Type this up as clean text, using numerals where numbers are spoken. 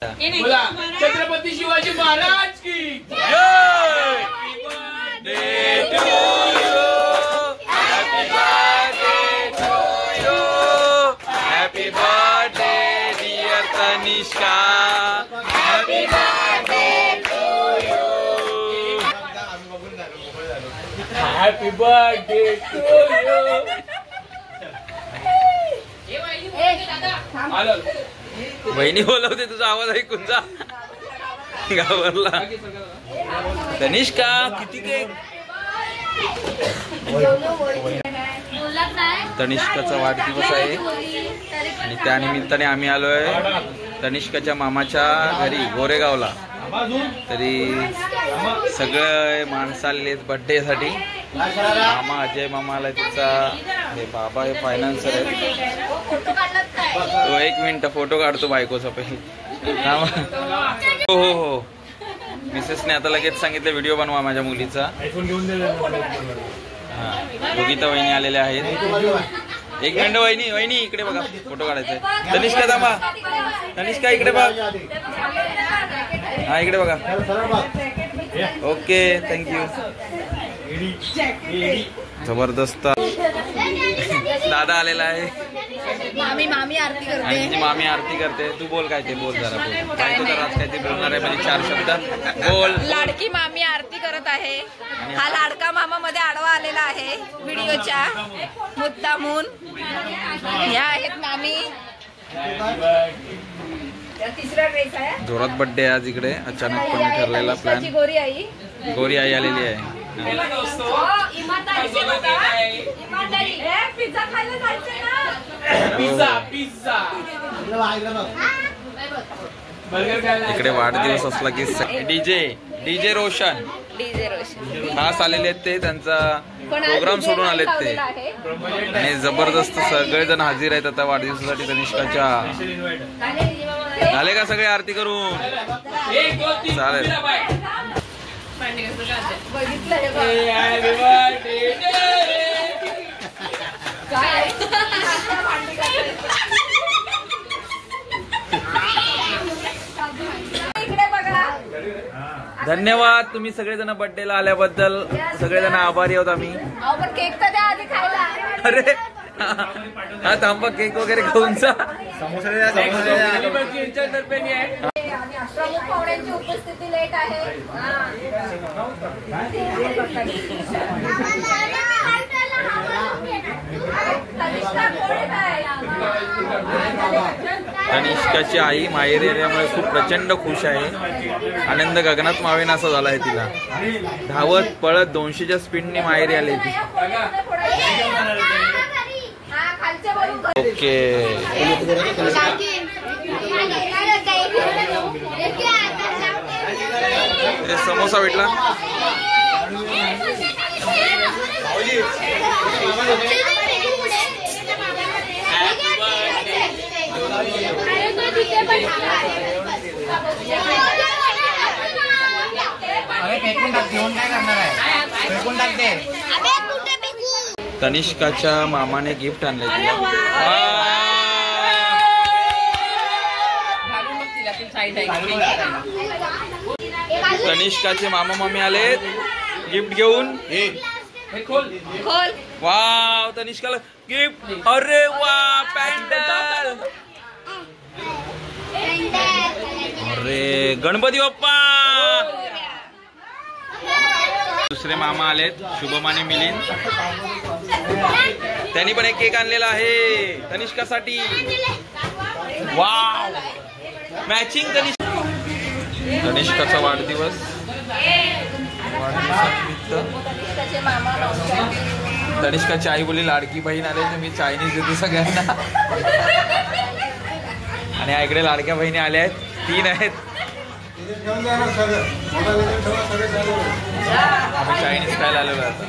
बोला छत्रपती शिवाजी महाराज की जय। Happy birthday dear Tanishka, happy birthday to you, happy birthday to you। बहिणी बोलवते, तुझा आवाज ऐकून जा गावरला। तनिष्का किती केक? तनिष्काचा वाढदिवस आहे आणि त्यानिमित्ताने आम्ही आलोय तनिष्काच्या मामाच्या घरी गोरेगावला। तरी सगळे माणसं आलेत बर्थडे साठी। मामा अजय मामा आला, त्याचा हे बाबा हे फायनान्सर आहे, तो 1 मिनिट फोटो काढतो बायकोचा पहिले। हो हो हो, मिसेसने आता लगेच सांगितलं व्हिडिओ बनवा माझ्या मुलीचा। योगिता वहिनी आलेल्या आहेत। 1 मिनिट वहिनी, वहिनी इकडे बघा, फोटो काढायचा आहे। तनिष्का थांबा, तनिष्का इकडे बघ, हा इकडे बघा। Okay thank you. जबरदस्त दादा आलेला आहे, मामी आरती करते आणि तिची मामी आरती करते। तू बोल काय ते बोल, जरा बोल काय तू जरा आज काय ते बोलणार आहे म्हणजे 4 शब्द बोल। लाडकी मामी आरती करत आहे। हा लाडका मामा मध्ये आडवा आलेला आहे व्हिडिओच्या मुद्दामून। ह्या आहेत मामी, तिसरा ड्रेस आहे। जोरात बर्थडे आज इकडे, अचानकपणे ठरलेला प्लॅन। गोरी आई, गोरी आई आलेली आहे। पिझ्झा खायला जायचं ना, पिझ्झा पिझ्झा बर्गर खायला। इकडे वाढदिवस असला की डीजे रोशन खास आलेले आहेत, ते त्यांचा प्रोग्राम सोडून आलेत ते, आणि जबरदस्त सगळेजण हजर आहेत आता वाढदिवसासाठी तनिष्काच्या। झाले का सगळे आरती करून? चालेल। धन्यवाद तुम्ही सगळेजण बर्थडेला आल्याबद्दल, सगळेजण आभारी आहोत आम्ही। केक तर द्या आधी खायला। अरे हा थांबा, केक वगैरे खाऊन जा। समोसा प्रमुख पाहुण्यांची उपस्थिती लेट आहे। तनिष्काची आई माहेरी आल्यामुळे खूप प्रचंड खुश आहे। आनंद गगनात मावेना असा झाला आहे तिला। धावत पळत 200च्या स्पीडने माहेरी आली ती। ओके समोसा भेटला। तनिष्काच्या मामाने गिफ्ट आणले तिला। तनिष्काचे मामा मामी आलेत गिफ्ट घेऊन। वाव, तनिष्काला गिफ्ट। अरे वा, पॅन्डल। अरे गणपती बाप्पा। दुसरे मामा आलेत, शुभम आणि मिलिंद, त्यांनी पण एक केक आणलेला आहे तनिष्कासाठी। वाव, मॅचिंग तनिष्काचा वाढदिवस। तनिष्काची आई बोली लाडकी बहीण आले तर मी चायनीज देते सगळ्यांना, आणि इकडे लाडक्या बहिणी आल्या आहेत, 3 आहेत। आम्ही चायनीज खायला आलेलो आता।